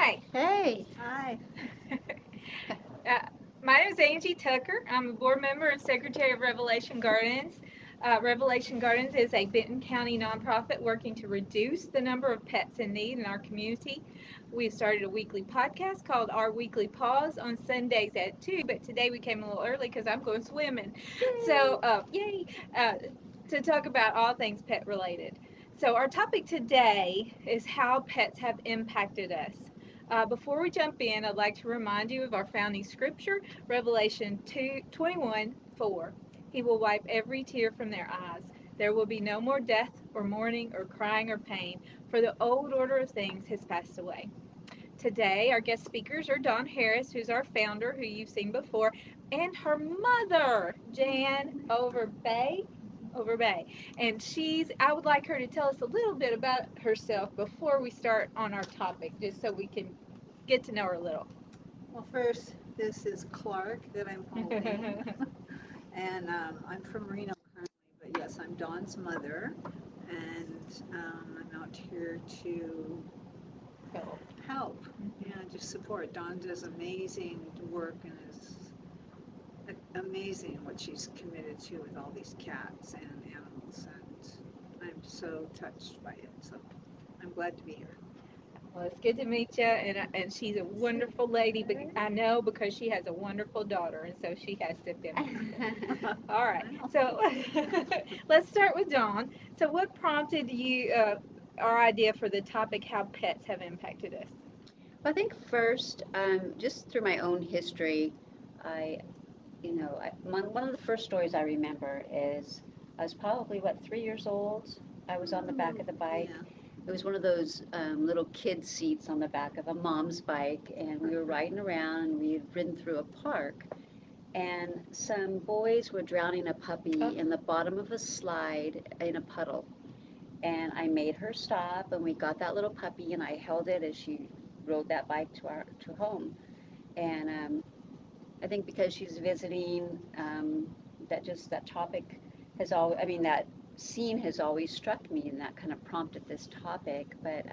Hi. Hey. Hi. Uh, my name is Angie Tucker. I'm a board member and secretary of Revelation Gardens. Revelation Gardens is a Benton County nonprofit working to reduce the number of pets in need in our community. We started a weekly podcast called Our Weekly Paws on Sundays at 2, but today we came a little early because I'm going swimming. So, yay, uh, to talk about all things pet related. So, our topic today is how pets have impacted us. Before we jump in, I'd like to remind you of our founding scripture, Revelation 21:4. He will wipe every tear from their eyes. There will be no more death or mourning or crying or pain, for the old order of things has passed away. Today, our guest speakers are Dawn Harris, who's our founder, who you've seen before, and her mother, Jan Overbay. And I would like her to tell us a little bit about herself before we start on our topic, just so we can get to know her a little. Well, first, this is Clark that I'm holding, and I'm from Reno currently, but yes, I'm Dawn's mother, and I'm out here to help, just support. Dawn does amazing work and is amazing what she's committed to with all these cats and animals, and I'm so touched by it. So I'm glad to be here. Well, it's good to meet you, and she's a wonderful lady. But I know because she has a wonderful daughter, and so she has to benefit. All right, so let's start with Dawn. So, what prompted you our idea for the topic how pets have impacted us? Well, I think first, just through my own history, I, one of the first stories I remember is I was probably, 3 years old. I was on the back of the bike. Yeah. It was one of those little kid seats on the back of a mom's bike, and we were riding around, and we had ridden through a park, and some boys were drowning a puppy in the bottom of a slide in a puddle. And I made her stop, and we got that little puppy, and I held it as she rode that bike to home. And I think because she's visiting, that topic has always, that scene has always struck me, and that kind of prompted this topic. But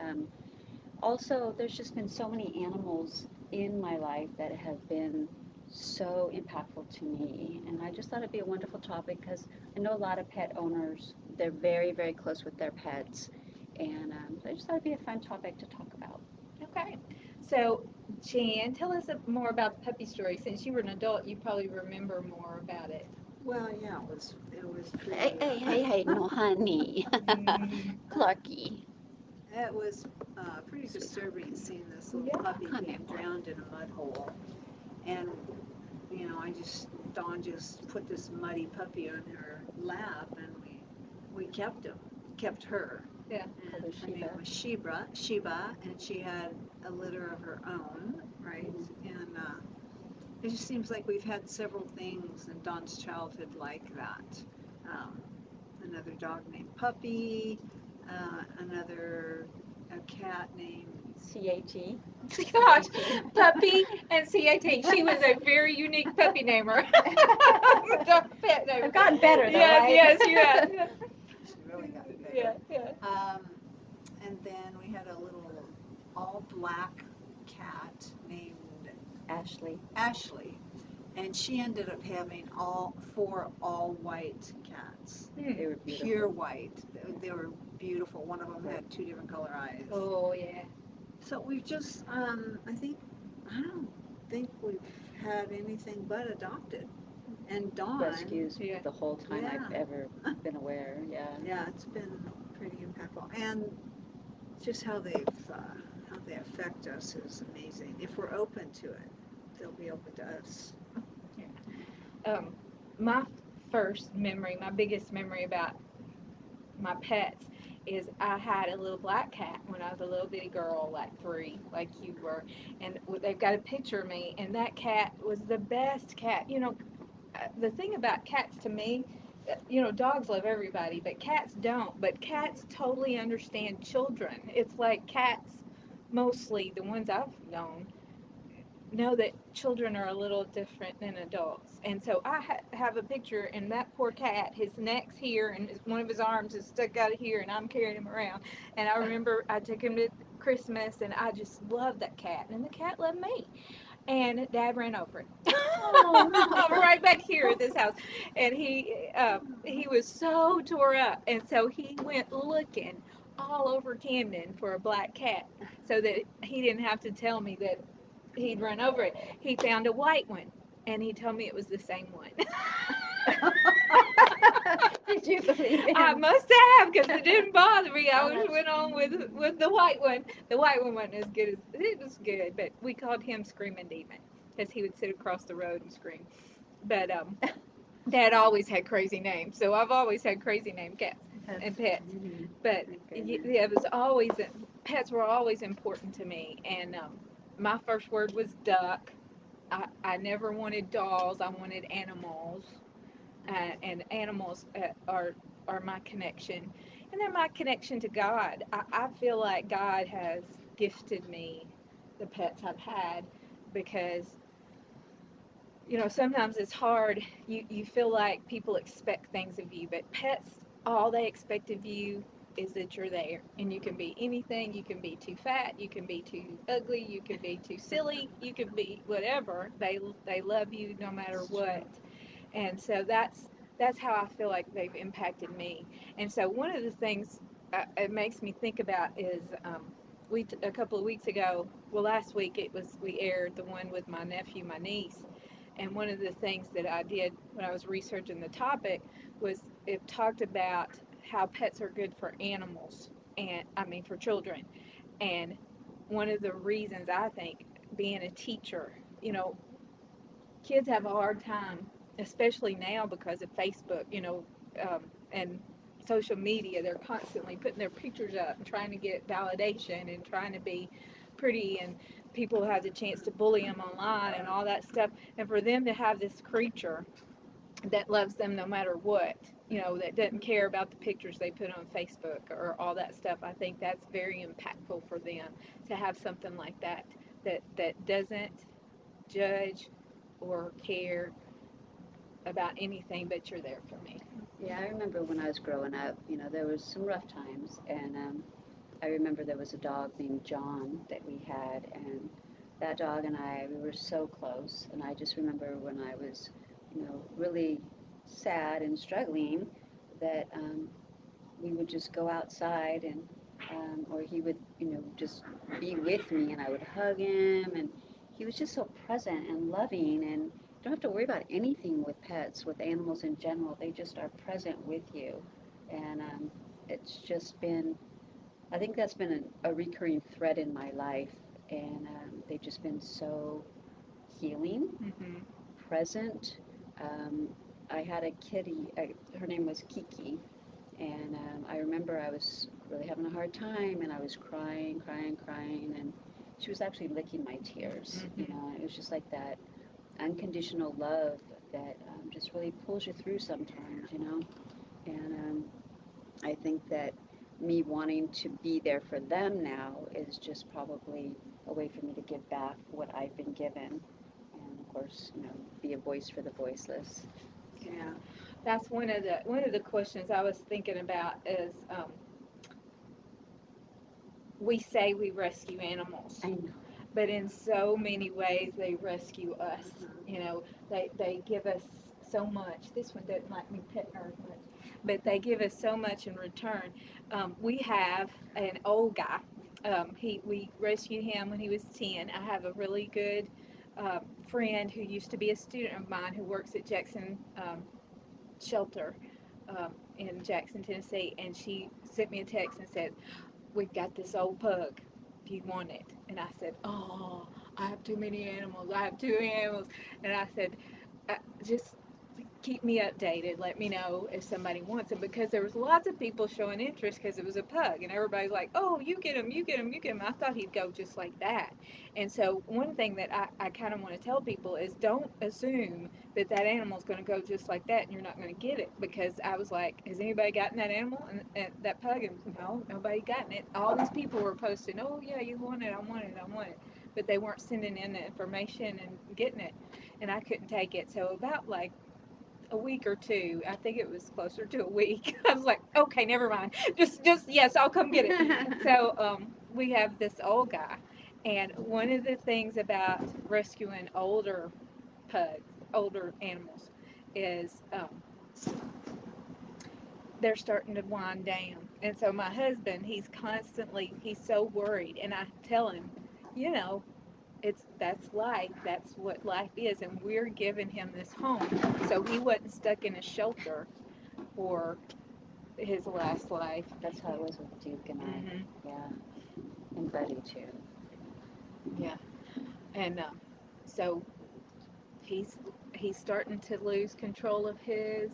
also, there's just been so many animals in my life that have been so impactful to me, and I just thought it'd be a wonderful topic because I know a lot of pet owners. They're very, very close with their pets, and I just thought it'd be a fun topic to talk about. Okay. So, Jan, tell us more about the puppy story. Since you were an adult, you probably remember more about it. Well, yeah, it was Hey, pretty. hey, hey, hey, no, honey. Mm, Clarky. It was pretty Sweetheart. disturbing seeing this little yeah. puppy Come here, being boy. drowned in a mud hole, and Dawn just put this muddy puppy on her lap, and we kept her, Yeah. Called and her her name Sheba. was Sheba, and she had a litter of her own, right, and it just seems like we've had several things in Dawn's childhood like that. Um, Another dog named Puppy, another a cat named C-A-T. Gosh, C-A-T. puppy and CAT. She was a very unique puppy namer. Dog pet namer. I've gotten better though, Yes, right? yes, you have. she really got Yeah, better. yeah. And then we had a little all black cat named Ashley. Ashley, and she ended up having all four all white cats, Hmm. They were pure beautiful. white. They were beautiful. One of them had two different color eyes. Oh, yeah. So we've just, I don't think we've had anything but adopted. And Dawn, Rescues Yeah. the whole time yeah, I've ever been aware. Yeah. yeah, it's been pretty impactful. And just how they affect us is amazing. If we're open to it, they'll be open to us. Yeah. My first memory, my biggest memory about my pets is I had a little black cat when I was a little bitty girl, like 3, like you were, and they've got a picture of me, and that cat was the best cat. The thing about cats to me, dogs love everybody, but cats don't. But cats totally understand children. It's like cats, mostly the ones I've known, know that children are a little different than adults. And so I have a picture, and that poor cat, his neck's here, and one of his arms is stuck out of here, and I'm carrying him around. And I remember I took him to Christmas, and I just loved that cat, and the cat loved me. And Dad ran over it. Oh no. Right back here at this house, and he was so tore up, and so he went looking all over Camden for a black cat, so that he didn't have to tell me that he'd run over it. He found a white one, and he told me it was the same one. Did you believe I him? must have, because it didn't bother me. I just went on with the white one. The white one wasn't as good as it was good, but we called him Screaming Demon because he would sit across the road and scream. But Dad always had crazy names, so I've always had crazy named cats and pets. Funny. But My yeah, it was always pets were always important to me, and my first word was duck. I never wanted dolls. I wanted animals, and animals are my connection, and they're my connection to God. I feel like God has gifted me the pets I've had because sometimes it's hard. You feel like people expect things of you, but pets, all they expect of you is that you're there, and you can be anything. You can be too fat, you can be too ugly, you can be too silly, you can be whatever. They love you no matter That's what. true. And so that's how I feel like they've impacted me. And so one of the things it makes me think about is a couple of weeks ago, well, last week we aired the one with my nephew, my niece, and one of the things that I did when I was researching the topic was it talked about how pets are good for animals, and I mean for children. And one of the reasons I think, being a teacher, kids have a hard time, especially now because of Facebook, and social media. They're constantly putting their pictures up and trying to get validation and trying to be pretty, and people have the chance to bully them online and all that stuff. And for them to have this creature that loves them no matter what, that doesn't care about the pictures they put on Facebook or all that stuff, I think that's very impactful for them to have something like that that doesn't judge or care about anything, but you're there for me. Yeah, I remember when I was growing up, there was some rough times, and I remember there was a dog named John that we had, and that dog and I, we were so close. And I just remember when I was, really sad and struggling, that we would just go outside, and or he would, just be with me, and I would hug him, and he was just so present and loving, and you don't have to worry about anything with pets, with animals in general. They just are present with you, and it's just been, I think that's been a recurring thread in my life, and they've just been so healing, Mm-hmm. present. Um, I had a kitty, her name was Kiki, and I remember I was really having a hard time, and I was crying, crying, crying, and she was actually licking my tears, Mm-hmm. and it was just like that unconditional love that just really pulls you through sometimes. And I think that me wanting to be there for them now is just probably a way for me to give back what I've been given, and of course, be a voice for the voiceless. So, Yeah, that's one of the questions I was thinking about is we say we rescue animals, I know. but in so many ways they rescue us. Uh-huh. They give us so much. This one doesn't like me petting her as much, but they give us so much in return. We have an old guy. We rescued him when he was 10. I have a really good friend who used to be a student of mine who works at Jackson Shelter in Jackson, Tennessee, and she sent me a text and said, "We've got this old pug. Do you want it?" And I said, "Oh, I have too many animals. I have too many animals." And I said, "Just keep me updated. Let me know if somebody wants him," because there was lots of people showing interest because it was a pug, and everybody's like, "Oh, you get him, you get him, you get him." I thought he'd go just like that. And so one thing that I kind of want to tell people is don't assume that that animal's going to go just like that and you're not going to get it, because I was like, has anybody gotten that animal and that pug? And no, nobody gotten it. All these people were posting, "Oh yeah, you want it, I want it, I want it," but they weren't sending in the information and getting it, and I couldn't take it. So about like a week or two. I think it was closer to a week. I was like, okay, never mind. Just yes, I'll come get it. So we have this old guy, and one of the things about rescuing pugs, older animals, is they're starting to wind down. And so my husband, he's so worried, and I tell him, you know, that's life. That's what life is, and we're giving him this home, so he wasn't stuck in a shelter for his last life. That's how it was with Duke and I. Hmm. Yeah, and Buddy too. Yeah, and so he's he's starting to lose control of his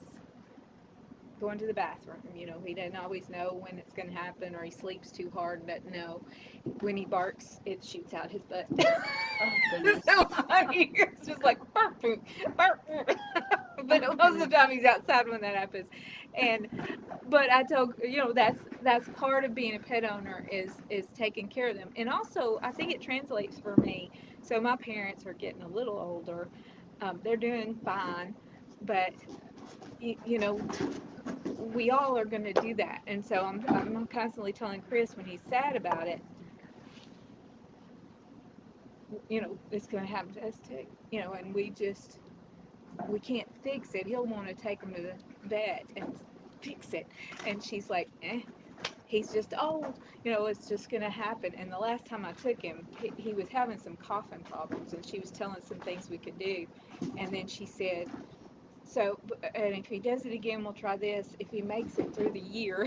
going to the bathroom. He doesn't always know when it's going to happen, or he sleeps too hard and doesn't know. When he barks, it shoots out his butt. Oh It's goodness. so funny. It's just like bark, boom, bark, boom. But Oh most of the goodness. time he's outside when that happens. And but I told that's part of being a pet owner is taking care of them. And also I think it translates for me. So my parents are getting a little older. They're doing fine, but you know we all are going to do that. And so I'm constantly telling Chris when he's sad about it, it's going to happen to us too. And we can't fix it. He'll want to take him to the vet and fix it. And she's like, he's just old. It's just going to happen. And the last time I took him, he was having some coughing problems, and she was telling some things we could do. And then she said, so, and if he does it again, we'll try this. If he makes it through the year,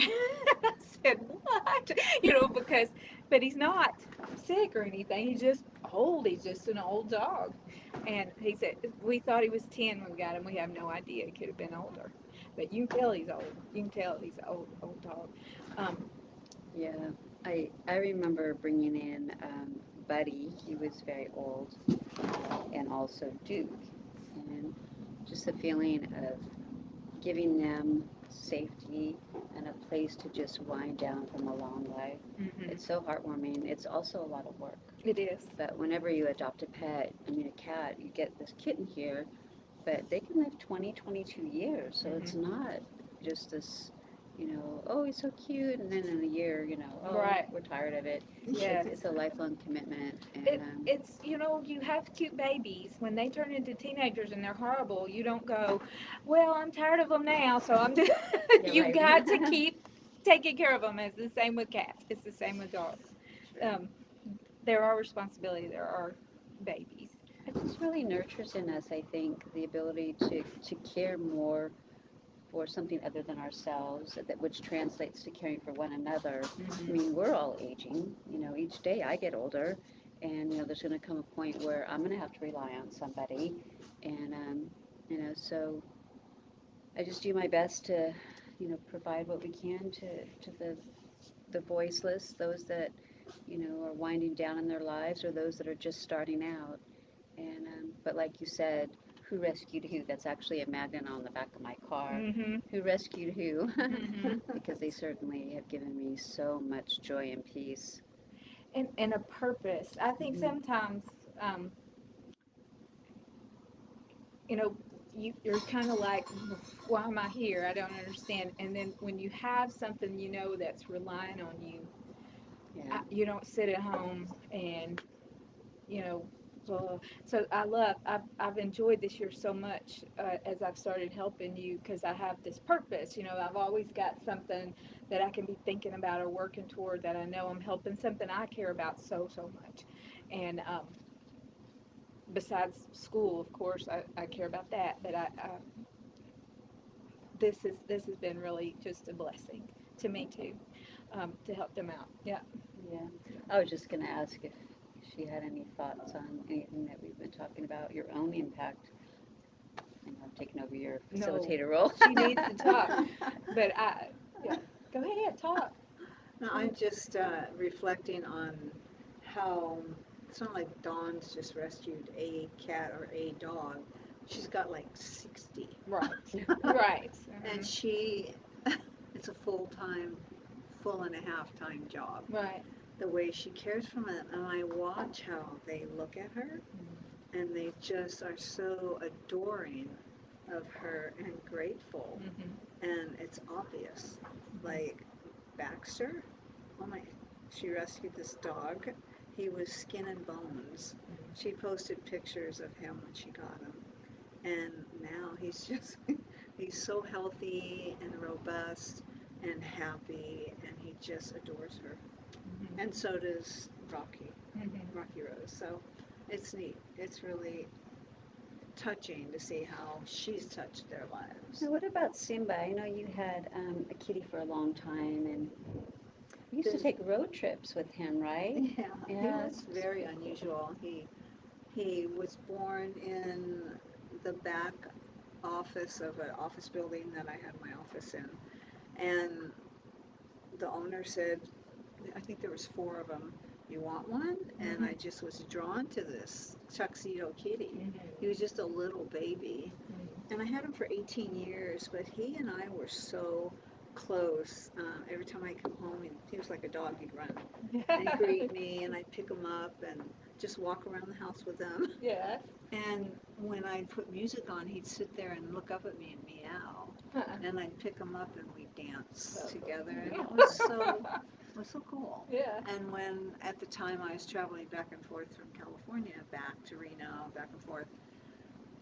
I said, what? But he's not sick or anything. He's just old. He's just an old dog. And he said, we thought he was 10 when we got him. We have no idea. He could have been older. But you can tell he's old. You can tell he's an old dog. Um, Yeah, I remember bringing in Buddy. He was very old, and also Duke, and just the feeling of giving them safety and a place to just wind down from a long life. mhm. It's so heartwarming. It's also a lot of work. It is. But whenever you adopt a pet, I mean a cat, you get this kitten here, but they can live 20, 22 years. So it's Mhm. not just this, oh, he's so cute, and then in a year, oh, Right. we're tired of it. Yes. It's a lifelong commitment, and It's you have cute babies. When they turn into teenagers and they're horrible, you don't go, well, I'm tired of them now, so I'm just. yeah, You right. got to keep taking care of them. It's the same with cats. It's the same with dogs. True. There are responsibility. There are babies. It just really nurtures in us, I think, the ability to care more for something other than ourselves, which translates to caring for one another. I Hmm. mean, we're all aging. Each day I get older, and there's going to come a point where I'm going to have to rely on somebody, and so I just do my best to, provide what we can to the voiceless, those that are winding down in their lives, or those that are just starting out. And but like you said, who rescued who? That's actually a magnet on the back of my car. Hmm. Who rescued who? Hmm. Because they certainly have given me so much joy and peace. And a purpose. I think Hmm. sometimes, um, you know, you're kind of like, why am I here? I don't understand. And then when you have something that's relying on you, Yeah. you don't sit at home and you know so I've enjoyed this year so much, as I've started helping you, because I have this purpose. I've always got something that I can be thinking about or working toward, that I know I'm helping something I care about so much. And besides school, of course, I care about that, but this has been really just a blessing to me too, to help them out. Yeah. Yeah. I was just going to ask if she had any thoughts on anything that we've been talking about, your own impact. I've taken over your No, facilitator role. she needs to talk. But yeah, go ahead, talk. No, Tell I'm us. just reflecting on how it's not like Dawn's just rescued a cat or a dog. She's got like 60. Right, right. And it's a full-time, full and a half time job. Right. The way she cares for them, and I watch how they look at her, and they just are so adoring of her and grateful, and it's obvious. Like Baxter, oh my, she rescued this dog. He was skin and bones. She posted pictures of him when she got him, and now he's just he's so healthy and robust and happy, and he just adores her. And so does Rocky Rose. So it's neat. It's really touching to see how she's touched their lives. Now, what about Simba? I know you had a kitty for a long time, and you used to take road trips with him, right? Yeah, he Yeah. was very unusual. He was born in the back office of an office building that I had my office in, and the owner said, I think there was four of them. You want one? And I just was drawn to this tuxedo kitty. He was just a little baby, and I had him for 18 years. But he and I were so close. Every time I come home, he was like a dog. He'd run and greet me, and I'd pick him up and just walk around the house with him. Yes. And when I'd put music on, he'd sit there and look up at me and meow. And I'd pick him up and we'd dance together, and it was so cool. Yeah. And when at the time I was traveling back and forth from California back to Reno, back and forth,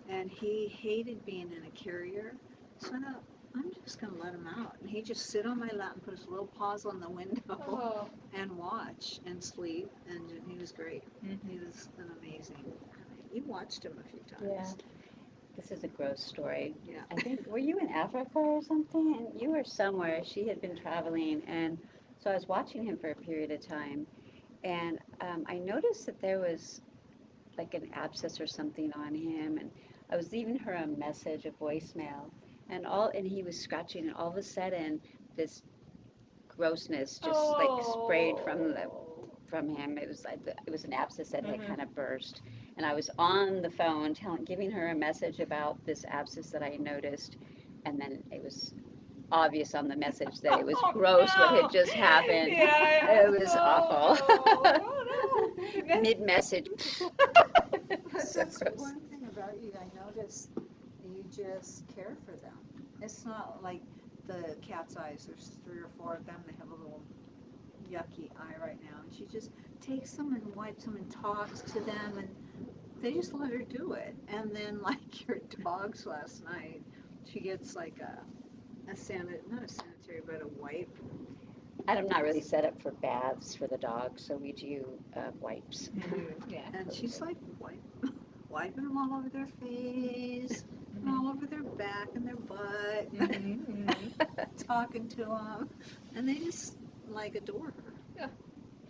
and he hated being in a carrier, so I thought, I'm just gonna let him out. And he'd just sit on my lap and put his little paws on the window and watch and sleep, and he was great. He was an amazing. You watched him a few times. Yeah. This is a gross story. Yeah. I think, were you in Africa or something? And you were somewhere. She had been traveling, and so I was watching him for a period of time, and I noticed that there was like an abscess or something on him, and I was leaving her a message, a voicemail, and he was scratching, and all of a sudden this grossness just like sprayed from him. It was an abscess that had kind of burst, and I was on the phone giving her a message about this abscess that I noticed, and then it was obvious on the message that it was gross what had just happened. Yeah. It was awful. Oh, no. Mid message. But So that's gross. one thing about you. I noticed you just care for them. It's not like the cat's eyes. There's three or four of them. They have a little yucky eye right now, and she just takes them and wipes them and talks to them, and they just let her do it. And then, like your dogs last night, she gets like not a sanitary, but a wipe. I'm not really set up for baths for the dogs, so we do wipes. Yeah. And she's like wiping them all over their face, and all over their back and their butt, talking to them, and they just like adore her. Yeah.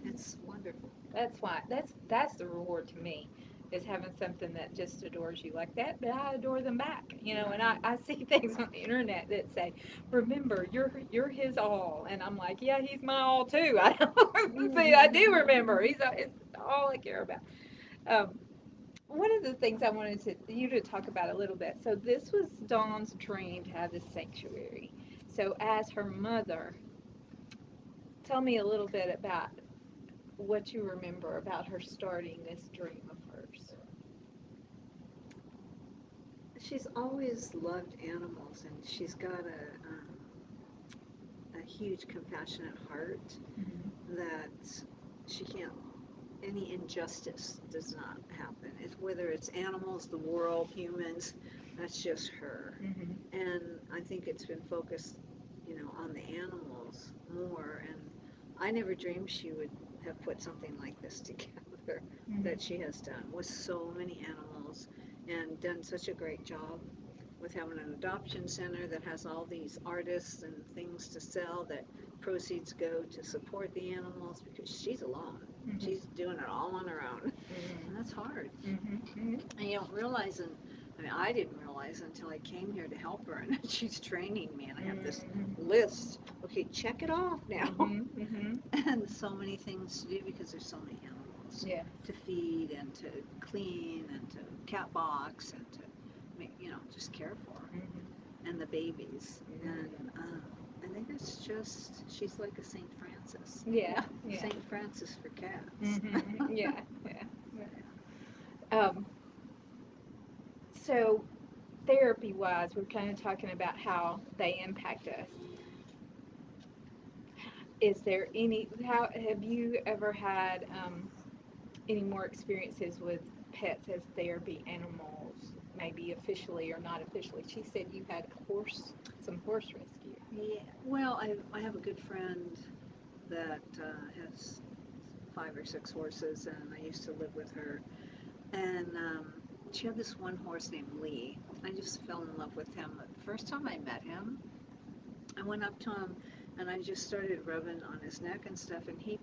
It's wonderful. That's why. That's the reward to me, is having something that just adores you like that. But I adore them back, And I see things on the internet that say, "Remember, you're his all," and I'm like, "Yeah, he's my all too." I don't see. I do remember. It's all I care about. Um, One of the things I wanted you to talk about a little bit. So this was Dawn's dream to have this sanctuary. So as her mother, tell me a little bit about what you remember about her starting this dream of hers. She's always loved animals, and she's got a huge compassionate heart that she can't. Any injustice does not happen. It's whether it's animals, the world, humans. That's just her. And I think it's been focused, on the animals more. And I never dreamed she would have put something like this together that she has done with so many animals, and done such a great job with having an adoption center that has all these artists and things to sell, that proceeds go to support the animals, because she's alone. She's doing it all on her own. And that's hard. And you don't realize, I didn't realize until I came here to help her, and she's training me, and I have this list. Okay, check it off now. And so many things to do, because there's so many animals to feed and to clean and to cat box and to make, just care for. And the babies. And I think it's just, she's like a Saint Francis. Yeah. Saint Francis for cats. Yeah. Um, so therapy wise, we're kind of talking about how they impact us. Is there any, how have you ever had any more experiences with pets as therapy animals, maybe officially or not officially? She said you had some horse rescue. Yeah, well, I have a good friend that has 5 or 6 horses, and I used to live with her. And she had this one horse named Lee. I just fell in love with him. The first time I met him, I went up to him and I just started rubbing on his neck and stuff, and he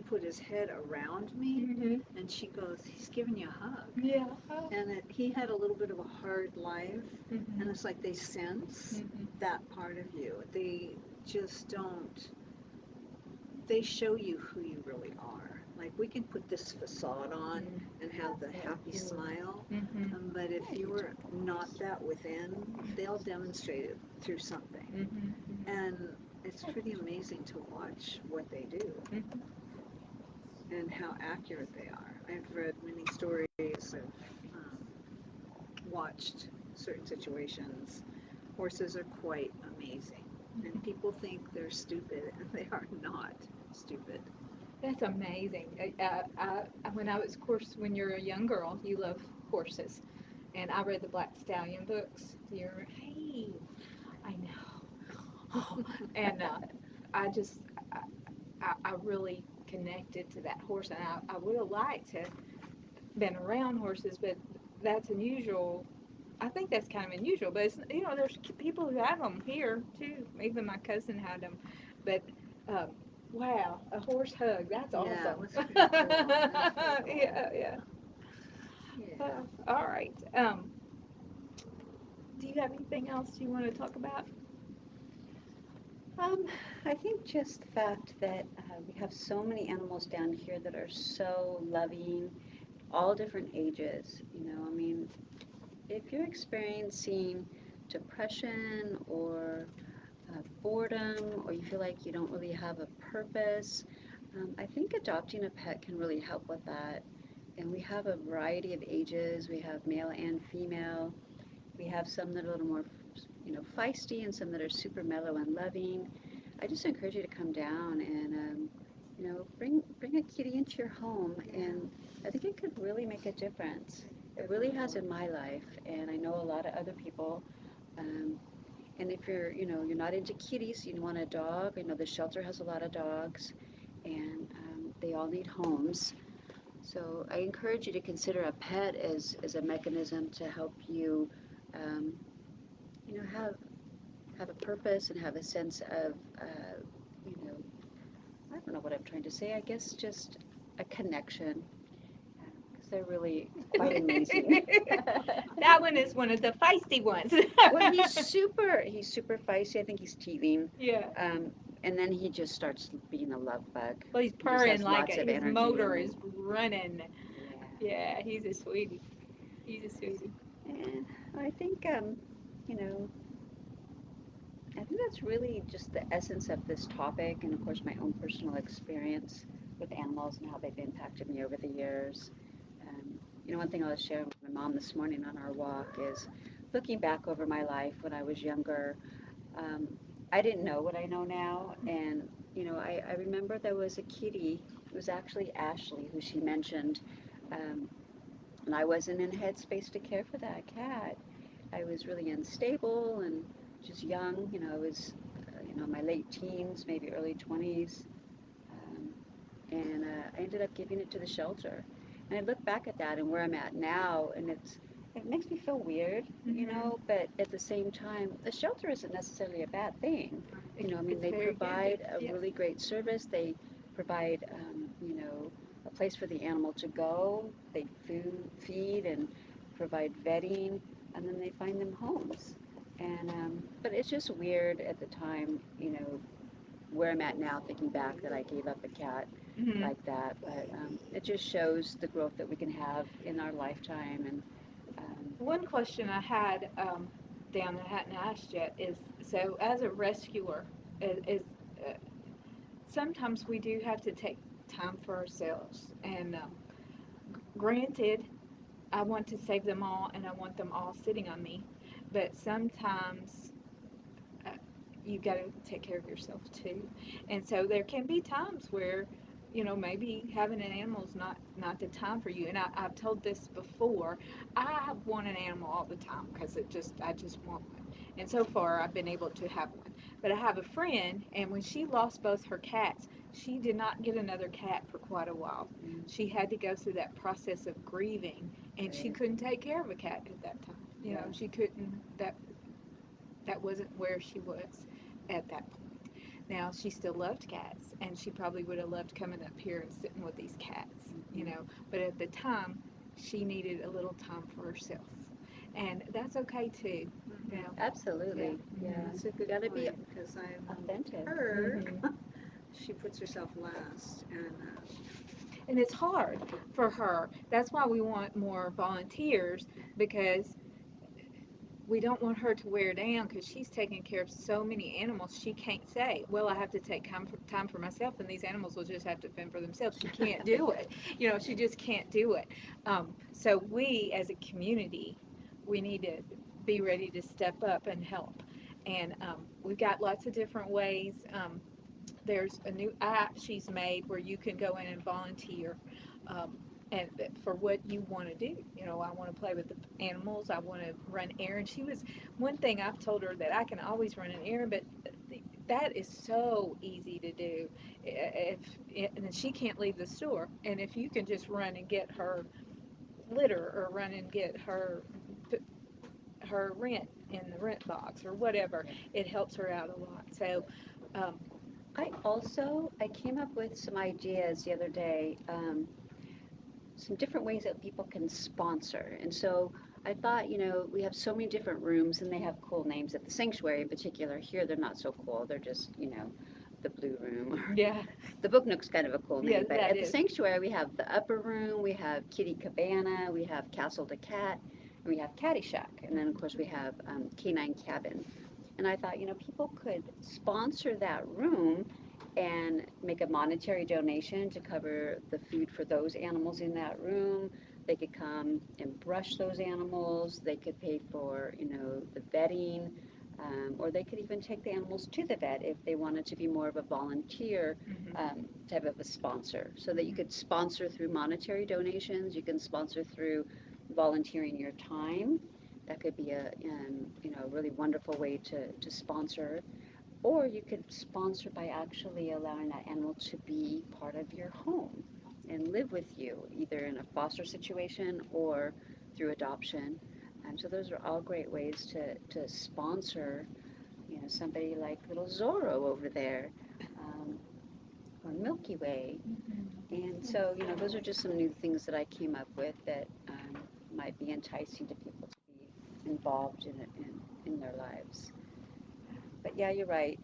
put his head around me, Mm-hmm. and she goes, "He's giving you a hug." Yeah. Oh. And he had a little bit of a hard life, Mm-hmm. and it's like they sense Mm-hmm. that part of you. They just don't. They show you who you really are. Like we can put this facade on and have the happy smile, Mm-hmm. but if you're not that within, they'll demonstrate it through something. Mm-hmm. And it's pretty amazing to watch what they do Mm-hmm. and how accurate they are. I've read many stories. I've watched certain situations. Horses are quite amazing. And people think they're stupid, and they are not stupid. That's amazing. When I was, of course, when you're a young girl, you love horses, and I read the Black Stallion books. Do you remember? Hey, I know. And I just, I really connected to that horse, and I would have liked to been around horses, but that's unusual. I think that's kind of unusual, but it's, there's people who have them here too. Even my cousin had them, but um, wow, a horse hug, that's Yeah, it awesome. was pretty cool. It was pretty cool. Yeah, yeah. Yeah. All right. Do you have anything else you want to talk about? Um, I think just the fact that we have so many animals down here that are so loving, all different ages. I mean, if you're experiencing depression or boredom, or you feel like you don't really have a purpose, I think adopting a pet can really help with that. And we have a variety of ages. We have male and female. We have some that are a little more, feisty, and some that are super mellow and loving. I just encourage you to come down and, bring a kitty into your home, and I think it could really make a difference. It really has in my life, and I know a lot of other people. Um, and if you're not into kitties, you want a dog. I know the shelter has a lot of dogs, and they all need homes. So I encourage you to consider a pet as a mechanism to help you, um, have a purpose and have a sense of, you know, I don't know what I'm trying to say. I guess just a connection, because they're really quite amazing. That one is one of the feisty ones. Well, he's super feisty. I think he's teething. Yeah. Um, and then he just starts being a love bug. Well, he's He just purring has like lots of his energy, motor and is running. yeah. Yeah, he's a sweetie. He's a sweetie. And I think, you know, I think that's really just the essence of this topic, and of course, my own personal experience with animals and how they've impacted me over the years. One thing I was sharing with my mom this morning on our walk is looking back over my life when I was younger. Um, I didn't know what I know now, and I remember there was a kitty. It was actually Ashley who she mentioned, um, and I wasn't in headspace to care for that cat. I was really unstable and just young. I was, my late teens, maybe early 20s, um, and I ended up giving it to the shelter. And I look back at that and where I'm at now, and it makes me feel weird, Mm-hmm. but at the same time, the shelter isn't necessarily a bad thing. I mean, It's they very good. provide a Yeah. really great service. They provide, a place for the animal to go. They feed and provide vetting, and then they find them homes. And but it's just weird at the time, where I'm at now, thinking back that I gave up a cat Mm-hmm. like that. But it just shows the growth that we can have in our lifetime. And One question I had down that I hadn't asked yet is, so as a rescuer, is sometimes we do have to take time for ourselves. And granted, I want to save them all and I want them all sitting on me. But sometimes uh, you got to take care of yourself too. And so there can be times where, maybe having an animal is not the time for you. And I've told this before. I want an animal all the time because I just want one. And so far, I've been able to have one. But I have a friend, and when she lost both her cats, she did not get another cat for quite a while. She had to go through that process of grieving, and she Right. couldn't take care of a cat at that time. Yeah. She couldn't. That wasn't where she was at that point. Now, she still loved cats, and she probably would have loved coming up here and sitting with these cats, Mhm. but at the time, she needed a little time for herself. And that's okay too, you know. Yeah. Absolutely. Yeah. That's a You good got to be point because I authentic. her. Hmm. She puts herself last, and And it's hard for her. That's why we want more volunteers because we don't want her to wear down because she's taking care of so many animals. She can't say, well, I have to take time for myself and these animals will just have to fend for themselves. She can't do it. She just can't do it. So we as a community, we need to be ready to step up and help. And we've got lots of different ways. There's a new app she's made where you can go in and volunteer, um, and for what you want to do. I want to play with the animals. I want to run errands. She was one thing I've told her that I can always run an errand, but that is so easy to do. And she can't leave the store, and if you can just run and get her litter or run and get her rent in the rent box or whatever, Yeah. it helps her out a lot. So. Um, I came up with some ideas the other day, some different ways that people can sponsor. And so I thought, we have so many different rooms and they have cool names. At the sanctuary in particular, here they're not so cool. They're just, the blue room. Or yeah, the book nook's kind of a cool yeah, name. But that at the is. sanctuary, we have the upper room, we have Kitty Cabana, we have Castle to Cat, and we have Caddy Shack. And then, of course, we have Canine Cabin. And I thought, people could sponsor that room and make a monetary donation to cover the food for those animals in that room. They could come and brush those animals. They could pay for, the bedding, or they could even take the animals to the vet if they wanted to be more of a volunteer Hmm. type of a sponsor. So that you could sponsor through monetary donations. You can sponsor through volunteering your time. That could be a really wonderful way to sponsor. Or you could sponsor by actually allowing that animal to be part of your home and live with you, either in a foster situation or through adoption. So those are all great ways to sponsor, somebody like little Zorro over there, um, or Milky Way. And so, those are just some new things that I came up with that might be enticing to people to be involved in it in their lives. But yeah, you're right.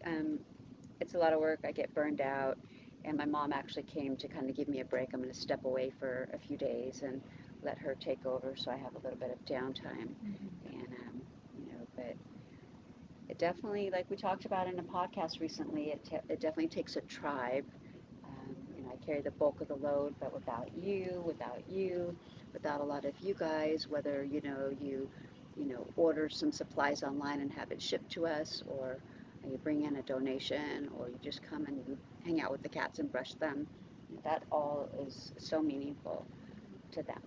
It's a lot of work. I get burned out. And my mom actually came to kind of give me a break. I'm going to step away for a few days and let her take over so I have a little bit of downtime. And, but it definitely, like we talked about in a podcast recently, it definitely takes a tribe. I carry the bulk of the load, but without you, without a lot of you guys, whether, order some supplies online and have it shipped to us, or you bring in a donation, or you just come and you hang out with the cats and brush them, that all is so meaningful to them.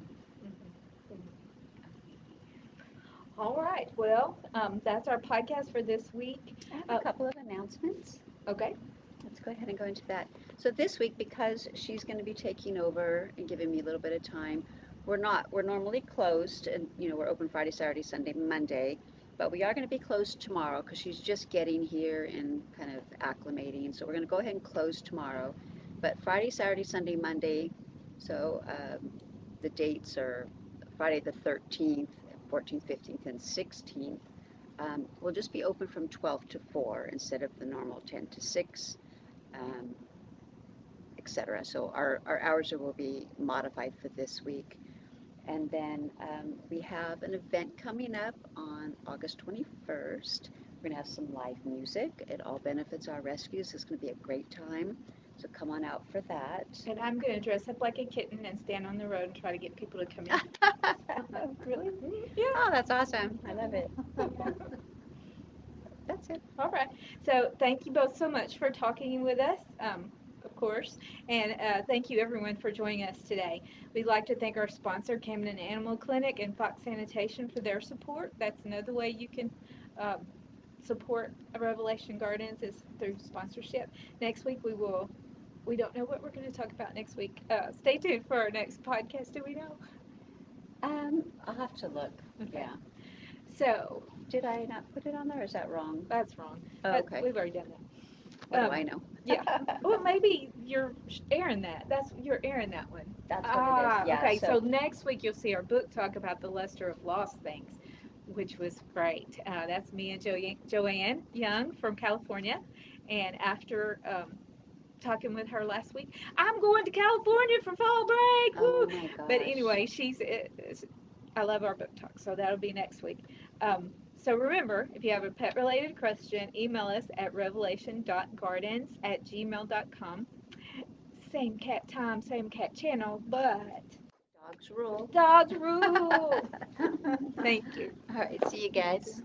All right. Well, that's our podcast for this week. I have a couple of announcements. Okay. Let's go ahead and go into that. So this week, because she's going to be taking over and giving me a little bit of time, we're normally closed, and we're open Friday, Saturday, Sunday, Monday, but we are going to be closed tomorrow because she's just getting here and kind of acclimating. So we're going to go ahead and close tomorrow. But Friday, Saturday, Sunday, Monday, so the dates are Friday the 13th, 14th, 15th, and 16th. We'll just be open from 12 to 4 instead of the normal 10 to 6, um, etc. So our hours will be modified for this week. And then we have an event coming up on August 21st. We're going to have some live music. It all benefits our rescues. It's going to be a great time. So come on out for that. And I'm going to dress up like a kitten and stand on the road and try to get people to come in. Really? Yeah. Oh, that's awesome. I love it. That's it. All right. So thank you both so much for talking with us, of course. And thank you everyone for joining us today. We'd like to thank our sponsor, Camden Animal Clinic and Fox Sanitation for their support. That's another way you can support Revelation Gardens is through sponsorship. Next week we don't know what we're going to talk about next week. Stay tuned for our next podcast. Do we know? I'll have to look. Okay. Yeah. So Did I not put it on there? Or is that wrong? that's wrong. Oh, But okay. we've already done What that. do I know? Yeah. Well, maybe you're airing that. You're airing that one. That's what it is. Yeah. Okay. So next week you'll see our book talk about the luster of lost things, which was great. That's me and Joanne Young from California, and after talking with her last week, I'm going to California for fall break. Oh Woo! my But gosh. anyway, I love our book talk, so that'll be next week. So remember, if you have a pet related question, email us at revelation.gardens@gmail.com. Same cat time, same cat channel, but Dogs rule. dogs rule. Thank you. All right. See you guys.